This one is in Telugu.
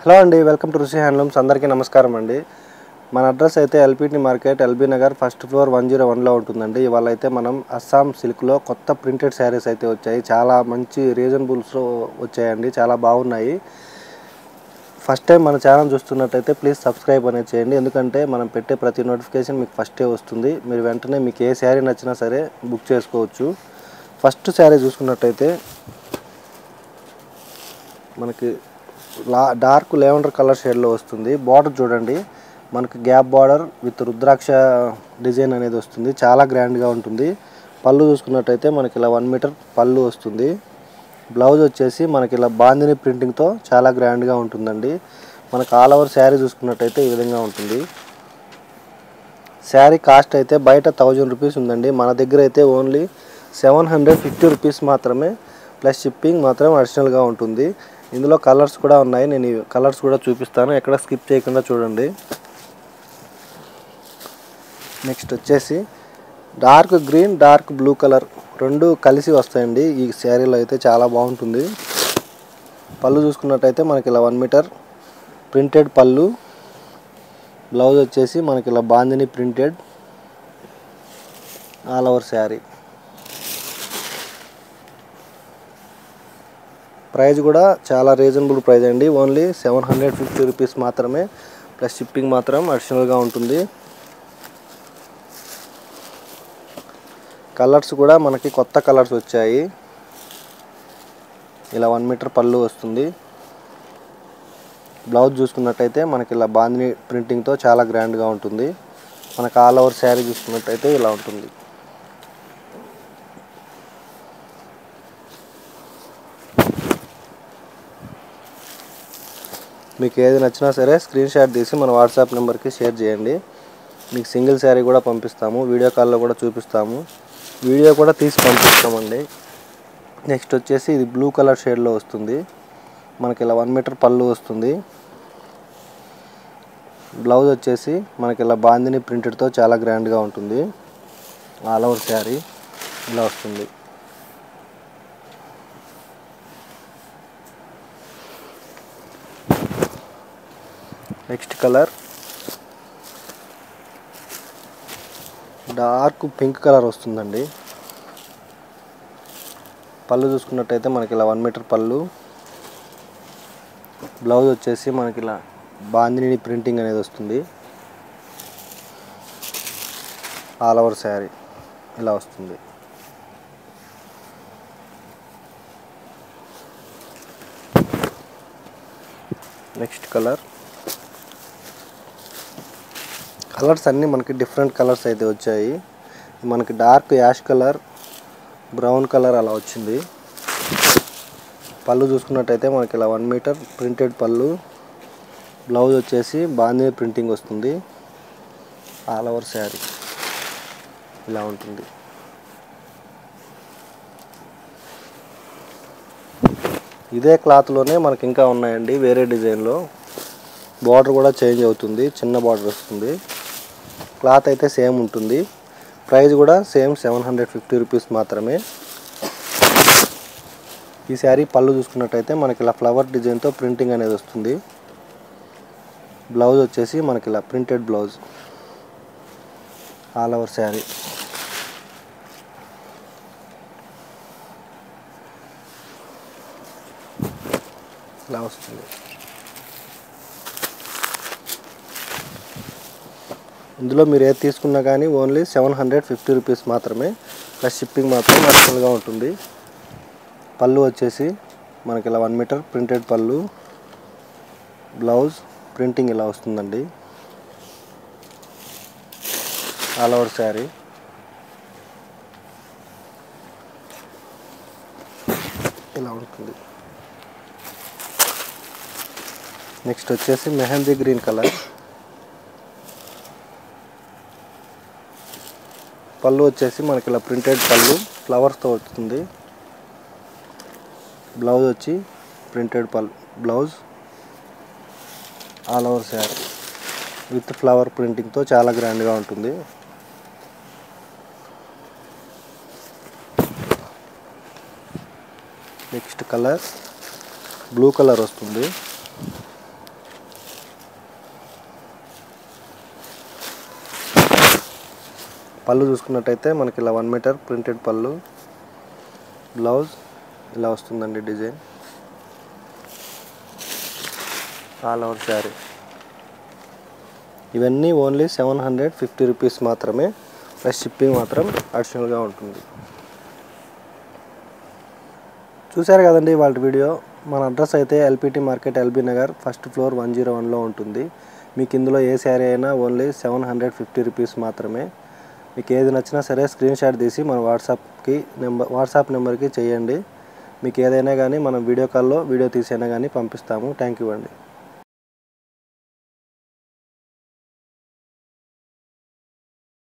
హలో అండి, వెల్కమ్ టు రుషి హ్యాండ్లూమ్స్. అందరికీ నమస్కారం అండి. మన అడ్రస్ అయితే LPT market, LB Nagar, first floor 101లో ఉంటుందండి. ఇవాళ అయితే మనం అస్సాం సిల్క్లో కొత్త ప్రింటెడ్ శారీస్ అయితే వచ్చాయి. చాలా మంచి రీజనబుల్స్లో వచ్చాయండి, చాలా బాగున్నాయి. ఫస్ట్ టైం మన ఛానల్ చూస్తున్నట్టయితే ప్లీజ్ సబ్స్క్రైబ్ అనేది చేయండి, ఎందుకంటే మనం పెట్టే ప్రతి నోటిఫికేషన్ మీకు ఫస్టే వస్తుంది. మీరు వెంటనే మీకు ఏ శారీ నచ్చినా సరే బుక్ చేసుకోవచ్చు. ఫస్ట్ శారీ చూసుకున్నట్టయితే మనకి డార్క్ లెవెండర్ కలర్ షేడ్లో వస్తుంది. బార్డర్ చూడండి, మనకి gap border with rudraksha design అనేది వస్తుంది. చాలా గ్రాండ్గా ఉంటుంది. పళ్ళు చూసుకున్నట్టయితే మనకి ఇలా 1 మీటర్ పళ్ళు వస్తుంది. బ్లౌజ్ వచ్చేసి మనకి ఇలా బాందిని ప్రింటింగ్తో చాలా గ్రాండ్గా ఉంటుందండి. మనకు ఆల్ ఓవర్ శారీ చూసుకున్నట్టయితే ఈ విధంగా ఉంటుంది. శారీ కాస్ట్ అయితే బయట 1000 రూపీస్ ఉందండి. మన దగ్గర అయితే ఓన్లీ 750 రూపీస్ మాత్రమే, ప్లస్ షిప్పింగ్ మాత్రం అడిషనల్గా ఉంటుంది. ఇందులో కలర్స్ కూడా ఉన్నాయి, నేను ఈ కలర్స్ కూడా చూపిస్తాను, ఎక్కడ స్కిప్ చేయకుండా చూడండి. నెక్స్ట్ వచ్చేసి dark green, dark blue colour రెండు కలిసి వస్తాయండి. ఈ శారీలో అయితే చాలా బాగుంటుంది. పళ్ళు చూసుకున్నట్టయితే మనకి ఇలా 1 మీటర్ ప్రింటెడ్ పళ్ళు. బ్లౌజ్ వచ్చేసి మనకి ఇలా bandhani printed all over sari. Price కూడా చాలా రీజనబుల్ ప్రైస్ అండి, ఓన్లీ 750 రూపీస్ మాత్రమే, ప్లస్ షిప్పింగ్ మాత్రం అడిషనల్గా ఉంటుంది. కలర్స్ కూడా మనకి కొత్త కలర్స్ వచ్చాయి. ఇలా 1 మీటర్ పళ్ళు వస్తుంది. బ్లౌజ్ చూసుకున్నట్టయితే మనకి ఇలా బాందిని ప్రింటింగ్తో చాలా గ్రాండ్గా ఉంటుంది. మనకు ఆల్ ఓవర్ శారీ చూసుకున్నట్టయితే ఇలా ఉంటుంది. మీకు ఏది నచ్చినా సరే స్క్రీన్ షాట్ తీసి మన వాట్సాప్ నెంబర్కి షేర్ చేయండి. మీకు సింగిల్ శారీ కూడా పంపిస్తాము, వీడియో కాల్లో కూడా చూపిస్తాము, వీడియో కూడా తీసి పంపిస్తామండి. నెక్స్ట్ వచ్చేసి ఇది బ్లూ కలర్ షేడ్లో వస్తుంది. మనకి ఇలా 1 మీటర్ పళ్ళు వస్తుంది. బ్లౌజ్ వచ్చేసి మనకి ఇలా బాందిని ప్రింటెడ్తో చాలా గ్రాండ్గా ఉంటుంది. ఆల్ ఓవర్ శారీ ఇలా వస్తుంది. Next colour dark pink colour వస్తుందండి. పళ్ళు చూసుకున్నట్టయితే మనకి ఇలా 1 మీటర్ పళ్ళు. బ్లౌజ్ వచ్చేసి మనకి ఇలా బాందిని ప్రింటింగ్ అనేది వస్తుంది. ఆల్ ఓవర్ శారీ ఇలా వస్తుంది. నెక్స్ట్ కలర్స్ అన్నీ మనకి డిఫరెంట్ కలర్స్ అయితే వచ్చాయి. మనకి dark ash colour, brown colour అలా వచ్చింది. పళ్ళు చూసుకున్నట్టయితే మనకి ఇలా 1 మీటర్ ప్రింటెడ్ పళ్ళు. బ్లౌజ్ వచ్చేసి బాందిని ప్రింటింగ్ వస్తుంది. ఆల్ ఓవర్ శారీ ఇలా ఉంటుంది. ఇదే క్లాత్లోనే మనకి ఇంకా ఉన్నాయండి వేరే డిజైన్లో. బార్డర్ కూడా చేంజ్ అవుతుంది, చిన్న బార్డర్ వస్తుంది. క్లాత్ అయితే సేమ్ ఉంటుంది. ప్రైస్ కూడా సేమ్ 750 రూపీస్ మాత్రమే. ఈ శారీ పళ్ళు చూసుకున్నట్టయితే మనకి ఇలా ఫ్లవర్ డిజైన్తో ప్రింటింగ్ అనేది వస్తుంది. బ్లౌజ్ వచ్చేసి మనకి ఇలా printed blouse. All over sari ఇలా వస్తుంది. ఇందులో మీరు ఏది తీసుకున్నా కానీ ఓన్లీ 750 రూపీస్ మాత్రమే, ప్లస్ షిప్పింగ్ మాత్రం అడిషనల్గా ఉంటుంది. పళ్ళు వచ్చేసి మనకి ఇలా 1 మీటర్ ప్రింటెడ్ పళ్ళు. బ్లౌజ్ ప్రింటింగ్ ఇలా వస్తుందండి. ఆల్ ఓవర్ శారీ ఇలా ఉంటుంది. నెక్స్ట్ వచ్చేసి మెహందీ గ్రీన్ కలర్. పళ్ళు వచ్చేసి మనకి ఇలా ప్రింటెడ్ పళ్ళు ఫ్లవర్స్తో వస్తుంది. బ్లౌజ్ వచ్చి printed blouse. All over sari with flower ప్రింటింగ్తో చాలా గ్రాండ్గా ఉంటుంది. నెక్స్ట్ కలర్ బ్లూ కలర్ వస్తుంది. పళ్ళు చూసుకున్నట్టయితే మనకి ఇలా 1 మీటర్ ప్రింటెడ్ పళ్ళు, బ్లౌజ్ ఇలా వస్తుందండి డిజైన్, ఆల్ ఓవర్ శారీ. ఇవన్నీ ఓన్లీ 750 రూపీస్ మాత్రమే, ప్లస్ షిప్పింగ్ మాత్రం అడిషనల్గా ఉంటుంది. చూశారు కదండి వాళ్ళ వీడియో. మన అడ్రస్ అయితే LPT market, LB Nagar, first floor 101లో ఉంటుంది. మీకు ఇందులో ఏ శారీ అయినా ఓన్లీ 750 రూపీస్ మాత్రమే. మీకు ఏది నచ్చినా సరే స్క్రీన్ షాట్ తీసి మన వాట్సాప్ నెంబర్కి చేయండి. మీకు ఏదైనా కానీ మనం వీడియో కాల్లో వీడియో తీసైనా కానీ పంపిస్తాము. థ్యాంక్ యూ అండి.